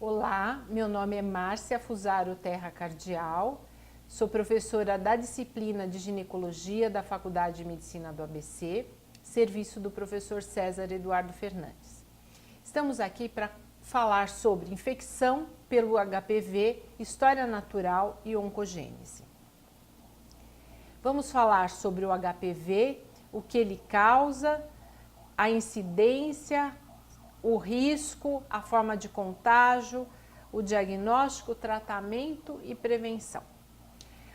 Olá, meu nome é Márcia Fusaro Terra Cardial, sou professora da disciplina de ginecologia da Faculdade de Medicina do ABC, serviço do professor César Eduardo Fernandes. Estamos aqui para falar sobre infecção pelo HPV, história natural e oncogênese. Vamos falar sobre o HPV, o que ele causa, a incidência, o risco, a forma de contágio, o diagnóstico, tratamento e prevenção.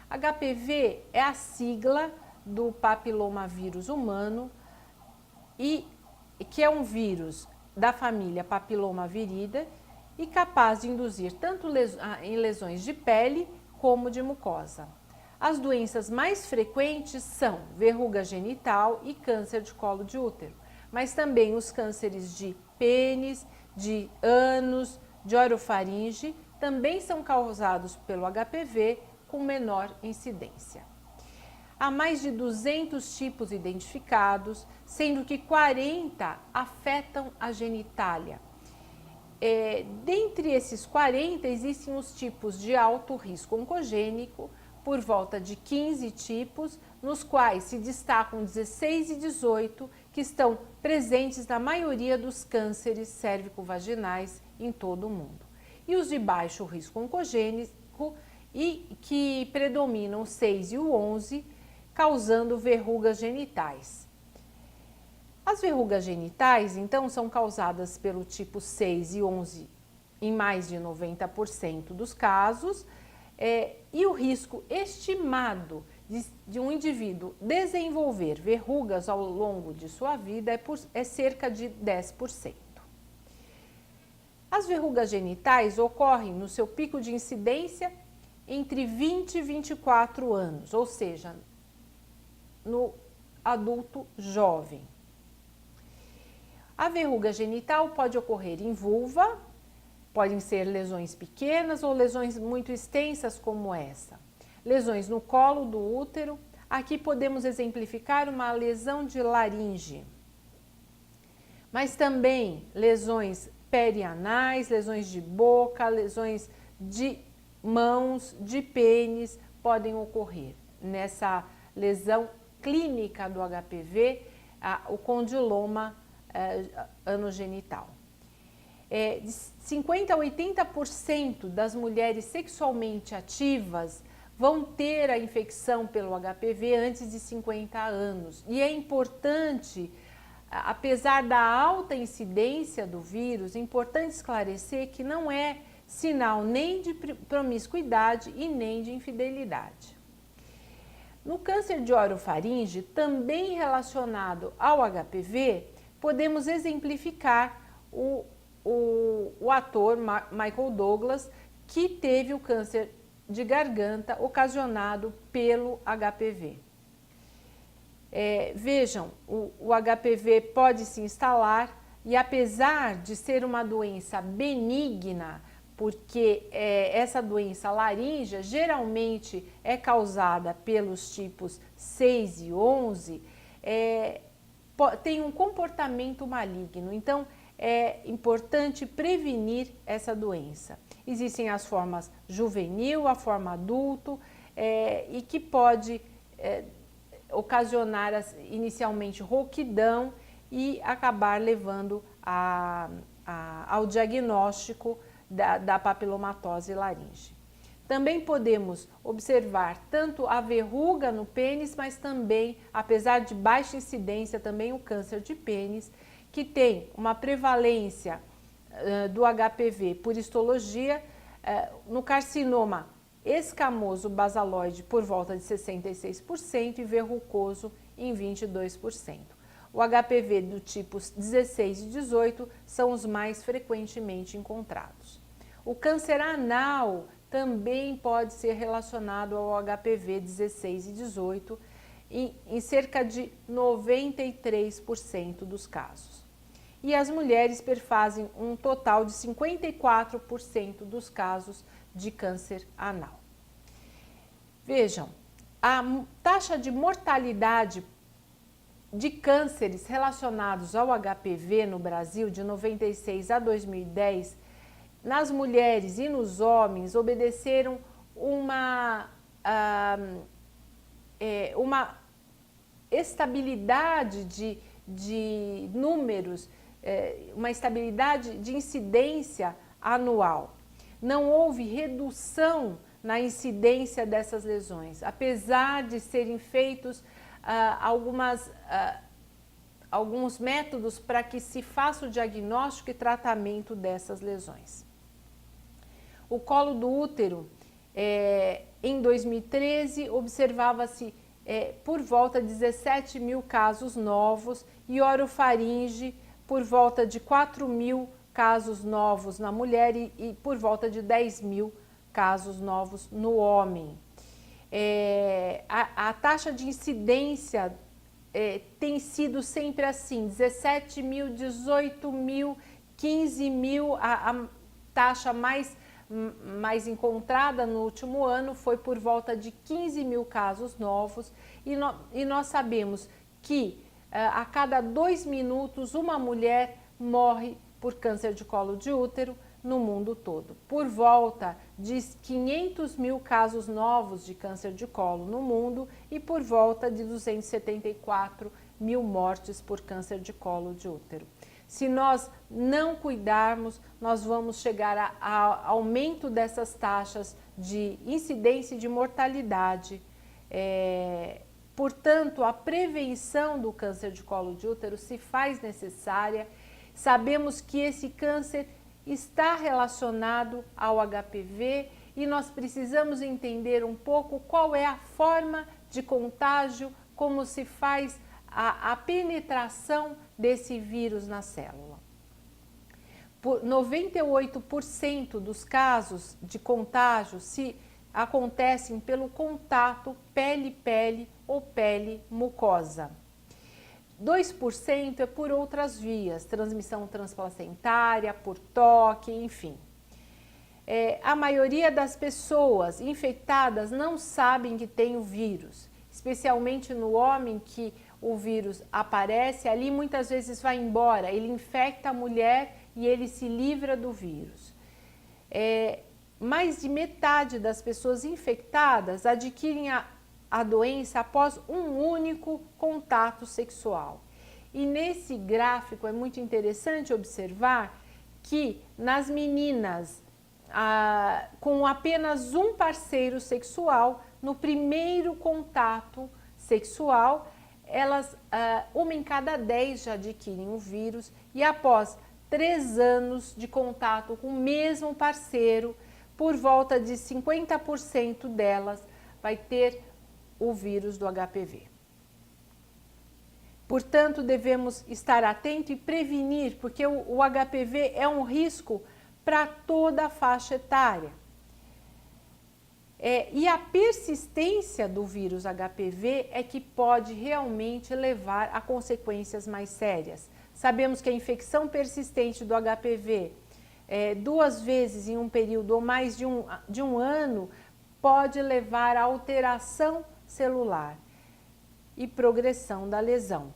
HPV é a sigla do papilomavírus humano e que é um vírus da família Papilomaviridae e capaz de induzir tanto em lesões de pele como de mucosa. As doenças mais frequentes são verruga genital e câncer de colo de útero, mas também os cânceres de pênis, de ânus, de orofaringe também são causados pelo HPV com menor incidência. Há mais de 200 tipos identificados, sendo que 40 afetam a genitália. Dentre esses 40 existem os tipos de alto risco oncogênico, por volta de 15 tipos, nos quais se destacam 16 e 18 que estão presentes na maioria dos cânceres cérvico-vaginais em todo o mundo. E os de baixo risco oncogênico e que predominam o 6 e o 11, causando verrugas genitais. As verrugas genitais, então, são causadas pelo tipo 6 e 11 em mais de 90% dos casos, e o risco estimado de um indivíduo desenvolver verrugas ao longo de sua vida é cerca de 10%. As verrugas genitais ocorrem no seu pico de incidência entre 20 e 24 anos, ou seja, no adulto jovem. A verruga genital pode ocorrer em vulva, podem ser lesões pequenas ou lesões muito extensas como essa. Lesões no colo do útero, aqui podemos exemplificar uma lesão de laringe. Mas também lesões perianais, lesões de boca, lesões de mãos, de pênis podem ocorrer. Nessa lesão clínica do HPV, o condiloma anogenital. De 50% a 80% das mulheres sexualmente ativas vão ter a infecção pelo HPV antes de 50 anos. E é importante, apesar da alta incidência do vírus, é importante esclarecer que não é sinal nem de promiscuidade e nem de infidelidade. No câncer de orofaringe, também relacionado ao HPV, podemos exemplificar o ator Michael Douglas, que teve o câncer de garganta ocasionado pelo HPV. Vejam, o HPV pode se instalar e, apesar de ser uma doença benigna, porque essa doença laríngea geralmente é causada pelos tipos 6 e 11, tem um comportamento maligno. Então, é importante prevenir essa doença. Existem as formas juvenil, a forma adulto, e que pode ocasionar inicialmente rouquidão e acabar levando ao diagnóstico da papilomatose laringe. Também podemos observar tanto a verruga no pênis, mas também, apesar de baixa incidência, também o câncer de pênis, que tem uma prevalência do HPV por histologia no carcinoma escamoso basaloide por volta de 66% e verrucoso em 22%. O HPV do tipos 16 e 18 são os mais frequentemente encontrados. O câncer anal também pode ser relacionado ao HPV 16 e 18 em cerca de 93% dos casos. E as mulheres perfazem um total de 54% dos casos de câncer anal. Vejam, a taxa de mortalidade de cânceres relacionados ao HPV no Brasil de 96 a 2010 nas mulheres e nos homens obedeceram uma estabilidade de números, uma estabilidade de incidência anual. Não houve redução na incidência dessas lesões, apesar de serem feitos alguns métodos para que se faça o diagnóstico e tratamento dessas lesões. O colo do útero, em 2013, observava-se por volta de 17 mil casos novos e orofaringe por volta de 4 mil casos novos na mulher e por volta de 10 mil casos novos no homem. A taxa de incidência tem sido sempre assim, 17 mil, 18 mil, 15 mil, a taxa mais encontrada no último ano foi por volta de 15 mil casos novos e nós sabemos que a cada 2 minutos uma mulher morre por câncer de colo de útero no mundo todo. Por volta de 500 mil casos novos de câncer de colo no mundo e por volta de 274 mil mortes por câncer de colo de útero. Se nós não cuidarmos, nós vamos chegar a aumento dessas taxas de incidência e de mortalidade. Portanto, a prevenção do câncer de colo de útero se faz necessária. Sabemos que esse câncer está relacionado ao HPV e nós precisamos entender um pouco qual é a forma de contágio, como se faz a penetração desse vírus na célula. 98% dos casos de contágio acontecem pelo contato pele-pele ou pele-mucosa. 2% é por outras vias, transmissão transplacentária, por toque, enfim. A maioria das pessoas infectadas não sabem que tem o vírus, especialmente no homem que o vírus aparece, ali muitas vezes vai embora, ele infecta a mulher e ele se livra do vírus. Mais de metade das pessoas infectadas adquirem a doença após um único contato sexual. E nesse gráfico é muito interessante observar que nas meninas com apenas um parceiro sexual, no primeiro contato sexual, uma em cada 10 já adquirem o vírus e após 3 anos de contato com o mesmo parceiro, por volta de 50% delas vai ter o vírus do HPV. Portanto, devemos estar atentos e prevenir, porque o HPV é um risco para toda a faixa etária. E a persistência do vírus HPV é que pode realmente levar a consequências mais sérias. Sabemos que a infecção persistente do HPV 2 vezes em um período ou mais de um ano pode levar a alteração celular e progressão da lesão.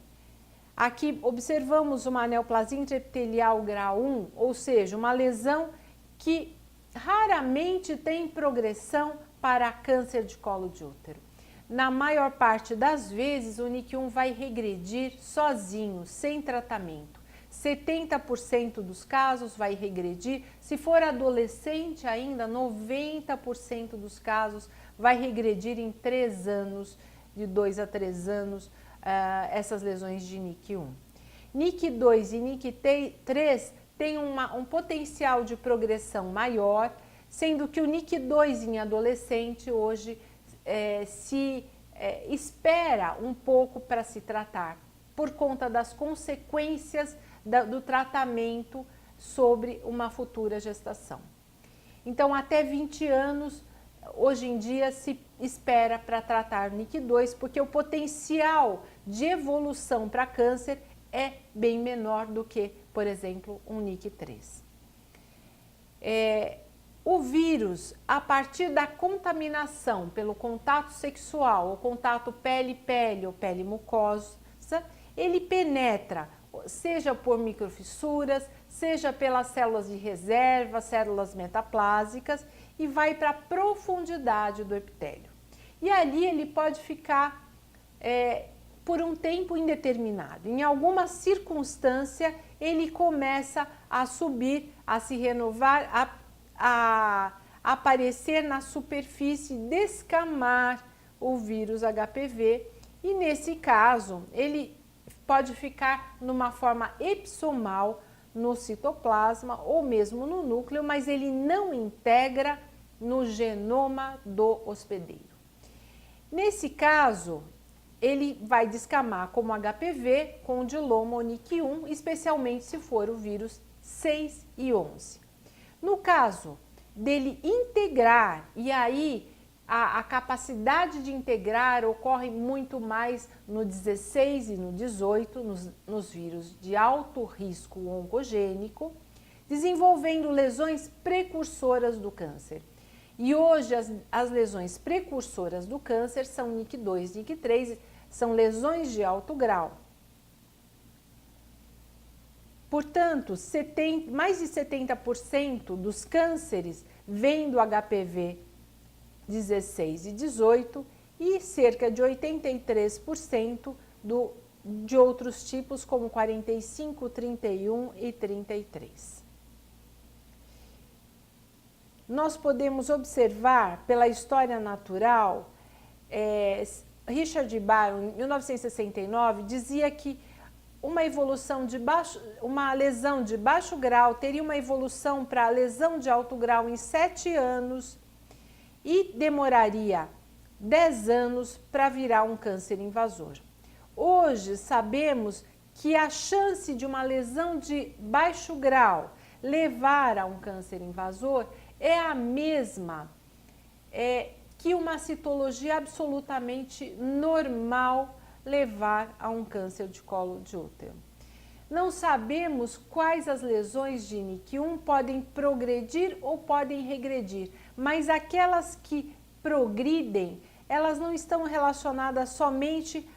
Aqui observamos uma neoplasia intraepitelial grau 1, ou seja, uma lesão que raramente tem progressão para câncer de colo de útero. Na maior parte das vezes, o NIC1 vai regredir sozinho, sem tratamento. 70% dos casos vai regredir. Se for adolescente ainda, 90% dos casos vai regredir em 3 anos, de 2 a 3 anos, essas lesões de NIC1. NIC2 e NIC3 têm um potencial de progressão maior, sendo que o NIC2 em adolescente hoje se espera um pouco para se tratar, por conta das consequências do tratamento sobre uma futura gestação. Então, até 20 anos, hoje em dia, se espera para tratar NIC2, porque o potencial de evolução para câncer é bem menor do que, por exemplo, um NIC3. O vírus, a partir da contaminação pelo contato sexual, ou contato pele-pele ou pele-mucosa, ele penetra seja por microfissuras, seja pelas células de reserva, células metaplásicas, e vai para a profundidade do epitélio. E ali ele pode ficar por um tempo indeterminado. Em alguma circunstância, ele começa a subir, a se renovar, a aparecer na superfície, descamar o vírus HPV, e nesse caso, ele pode ficar numa forma epissomal no citoplasma ou mesmo no núcleo, mas ele não integra no genoma do hospedeiro. Nesse caso, ele vai descamar como HPV, condiloma ou NIC1, especialmente se for o vírus 6 e 11. No caso dele integrar, e aí a capacidade de integrar ocorre muito mais no 16 e no 18, nos vírus de alto risco oncogênico, desenvolvendo lesões precursoras do câncer. E hoje as lesões precursoras do câncer são NIC2, NIC3, são lesões de alto grau. Portanto, mais de 70% dos cânceres vêm do HPV 16 e 18 e cerca de 83% de outros tipos, como 45, 31 e 33. Nós podemos observar pela história natural, Richard Barron, em 1969, dizia que uma lesão de baixo grau teria uma evolução para lesão de alto grau em 7 anos e demoraria 10 anos para virar um câncer invasor. Hoje sabemos que a chance de uma lesão de baixo grau levar a um câncer invasor é a mesma que uma citologia absolutamente normal levar a um câncer de colo de útero. Não sabemos quais as lesões de NIC1 podem progredir ou podem regredir, mas aquelas que progridem, elas não estão relacionadas somente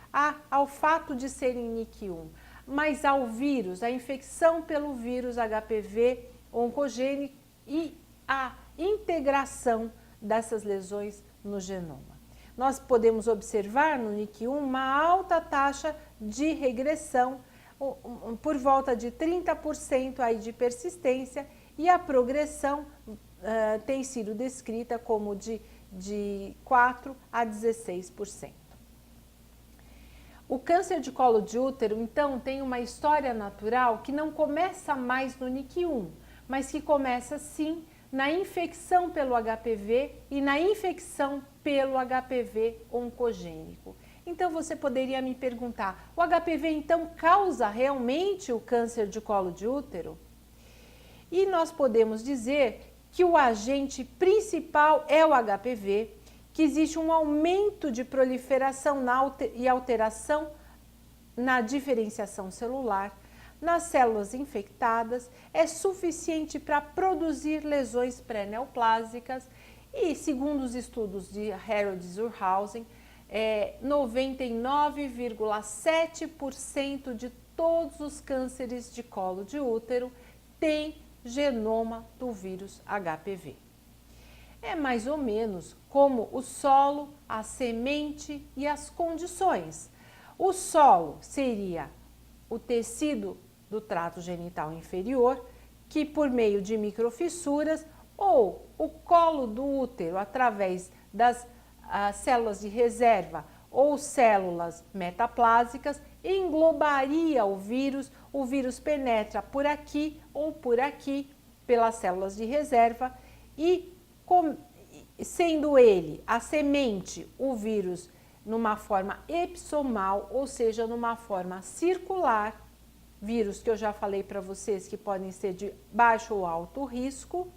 ao fato de serem NIC1, mas ao vírus, à infecção pelo vírus HPV oncogênico e a integração dessas lesões no genoma. Nós podemos observar no NIC1 uma alta taxa de regressão, por volta de 30% aí de persistência, e a progressão tem sido descrita como de 4 a 16%. O câncer de colo de útero, então, tem uma história natural que não começa mais no NIC1, mas que começa sim na infecção pelo HPV e na infecção pelo HPV oncogênico. Então você poderia me perguntar, o HPV então causa realmente o câncer de colo de útero? E nós podemos dizer que o agente principal é o HPV, que existe um aumento de proliferação e alteração na diferenciação celular, nas células infectadas, é suficiente para produzir lesões pré-neoplásicas e, segundo os estudos de Harold Zurhausen, 99,7% de todos os cânceres de colo de útero têm genoma do vírus HPV. É mais ou menos como o solo, a semente e as condições. O solo seria o tecido do trato genital inferior, que por meio de microfissuras, ou o colo do útero através das células de reserva ou células metaplásicas, englobaria o vírus penetra por aqui ou por aqui pelas células de reserva e sendo ele, a semente, o vírus numa forma epissomal, ou seja, numa forma circular, vírus que eu já falei para vocês que podem ser de baixo ou alto risco,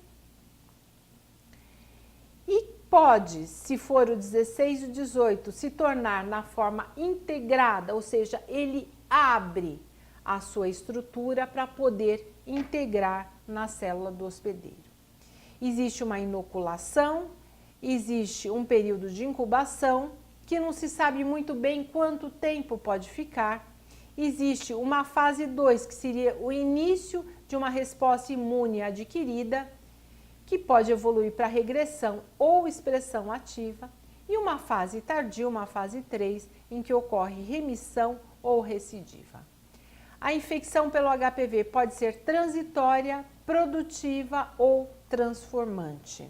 e pode, se for o 16 e o 18, se tornar na forma integrada, ou seja, ele abre a sua estrutura para poder integrar na célula do hospedeiro. Existe uma inoculação, existe um período de incubação, que não se sabe muito bem quanto tempo pode ficar, existe uma fase 2, que seria o início de uma resposta imune adquirida, que pode evoluir para regressão ou expressão ativa, e uma fase tardia, uma fase 3, em que ocorre remissão ou recidiva. A infecção pelo HPV pode ser transitória, produtiva ou transformante.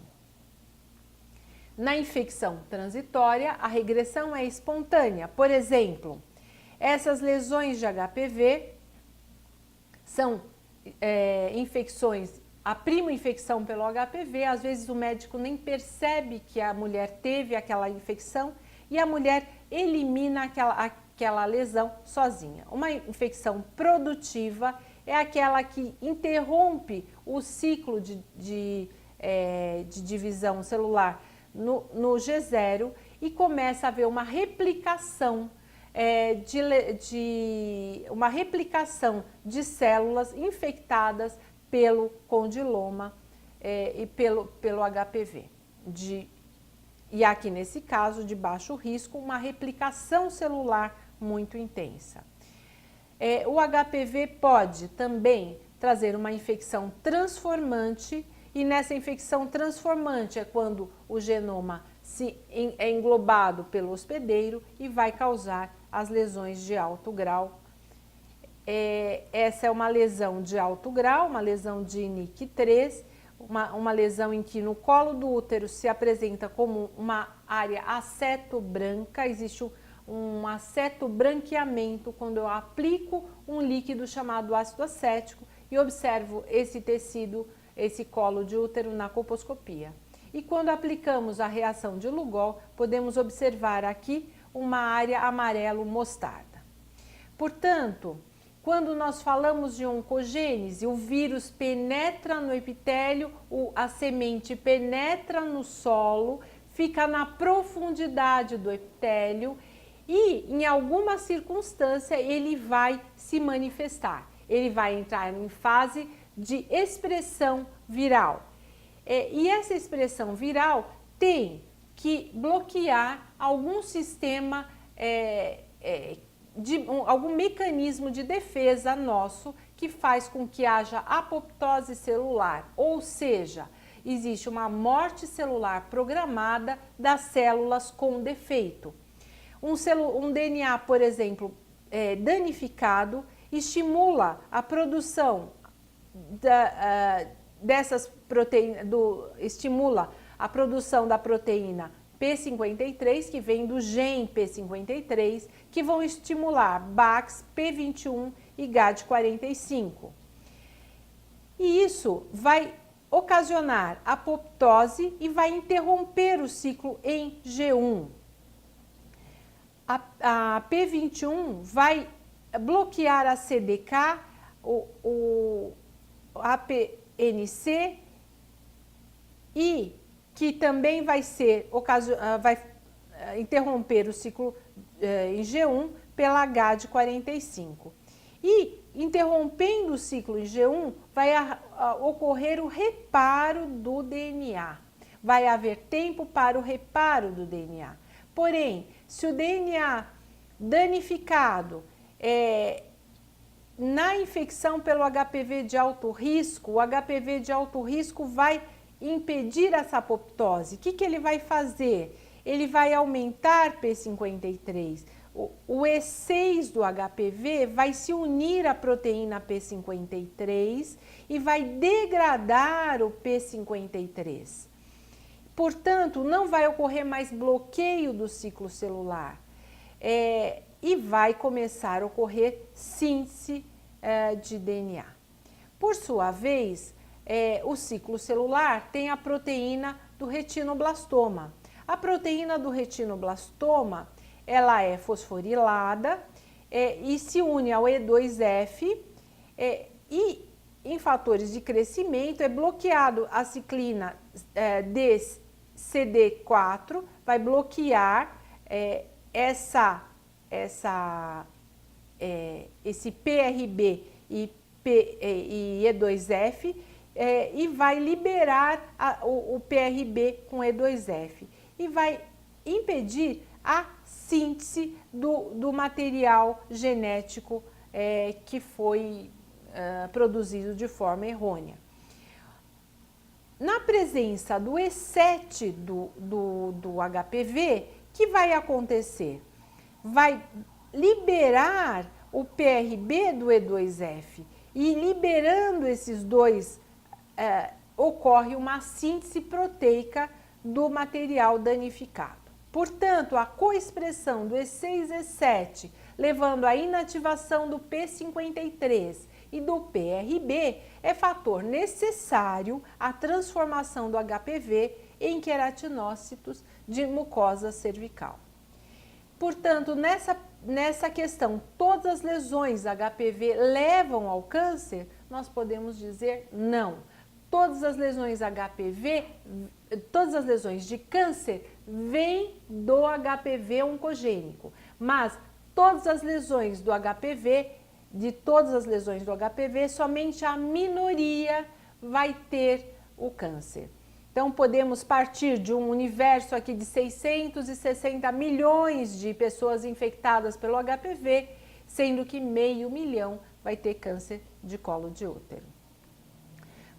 Na infecção transitória, a regressão é espontânea. Por exemplo, essas lesões de HPV são infecções, a prima infecção pelo HPV, às vezes o médico nem percebe que a mulher teve aquela infecção e a mulher elimina aquela lesão sozinha. Uma infecção produtiva é aquela que interrompe o ciclo de divisão celular no G0 e começa a haver uma replicação de células infectadas pelo condiloma e pelo HPV. E aqui nesse caso de baixo risco, uma replicação celular muito intensa. O HPV pode também trazer uma infecção transformante, e nessa infecção transformante é quando o genoma é englobado pelo hospedeiro e vai causar as lesões de alto grau. Essa é uma lesão de alto grau, uma lesão de NIC3, uma lesão em que no colo do útero se apresenta como uma área acetobranca, existe um acetobranqueamento quando eu aplico um líquido chamado ácido acético e observo esse tecido, esse colo de útero na colposcopia. E quando aplicamos a reação de Lugol, podemos observar aqui uma área amarelo mostarda. Portanto, quando nós falamos de oncogênese, o vírus penetra no epitélio, a semente penetra no solo, fica na profundidade do epitélio e, em alguma circunstância, ele vai se manifestar. Ele vai entrar em fase de expressão viral. E essa expressão viral tem que bloquear algum sistema, algum mecanismo de defesa nosso que faz com que haja apoptose celular, ou seja, existe uma morte celular programada das células com defeito. Um DNA, por exemplo, danificado, estimula a produção dessas proteínas, estimula a produção da proteína P53, que vem do gene P53, que vão estimular Bax, P21 e GAD45. E isso vai ocasionar apoptose e vai interromper o ciclo em G1. A P21 vai bloquear a CDK, o APNC, e que também vai interromper o ciclo em G1 pela GAD45. E interrompendo o ciclo em G1, vai ocorrer o reparo do DNA. Vai haver tempo para o reparo do DNA. Porém, se o DNA danificado na infecção pelo HPV de alto risco, o HPV de alto risco vai impedir essa apoptose. O que ele vai fazer? Ele vai aumentar P53. O E6 do HPV vai se unir à proteína P53 e vai degradar o P53. Portanto, não vai ocorrer mais bloqueio do ciclo celular e vai começar a ocorrer síntese de DNA. Por sua vez, o ciclo celular tem a proteína do retinoblastoma. A proteína do retinoblastoma, ela é fosforilada e se une ao E2F e em fatores de crescimento é bloqueado a ciclina CD4, vai bloquear esse PRB e E2F e vai liberar o PRB com E2F e vai impedir a síntese do material genético que foi produzido de forma errônea. Na presença do E7 do HPV, o que vai acontecer? Vai liberar o PRB do E2F e liberando esses dois, ocorre uma síntese proteica do material danificado. Portanto, a coexpressão do E6 e E7, levando à inativação do P53 e do PRB, é fator necessário à transformação do HPV em queratinócitos de mucosa cervical. Portanto, nessa questão, todas as lesões HPV levam ao câncer? Nós podemos dizer não. Todas as lesões HPV, todas as lesões de câncer vêm do HPV oncogênico, mas todas as lesões do HPV, somente a minoria vai ter o câncer. Então, podemos partir de um universo aqui de 660 milhões de pessoas infectadas pelo HPV, sendo que 500 mil vai ter câncer de colo de útero.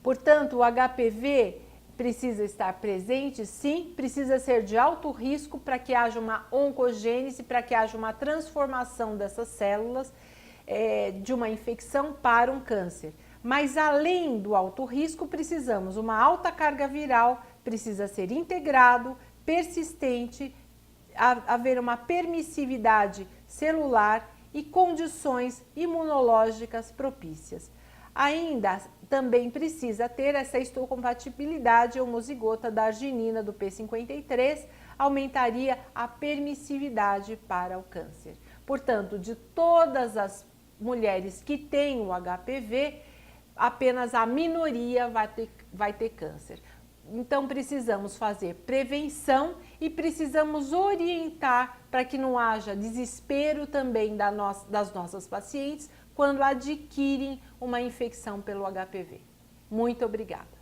Portanto, o HPV precisa estar presente, sim, precisa ser de alto risco para que haja uma oncogênese, para que haja uma transformação dessas células de uma infecção para um câncer. Mas além do alto risco, precisamos uma alta carga viral, precisa ser integrado, persistente, haver uma permissividade celular e condições imunológicas propícias. Ainda também precisa ter essa histocompatibilidade homozigota da arginina do P53, aumentaria a permissividade para o câncer. Portanto, de todas as mulheres que têm o HPV, apenas a minoria vai ter câncer. Então, precisamos fazer prevenção e precisamos orientar para que não haja desespero também das nossas pacientes quando adquirem uma infecção pelo HPV. Muito obrigada.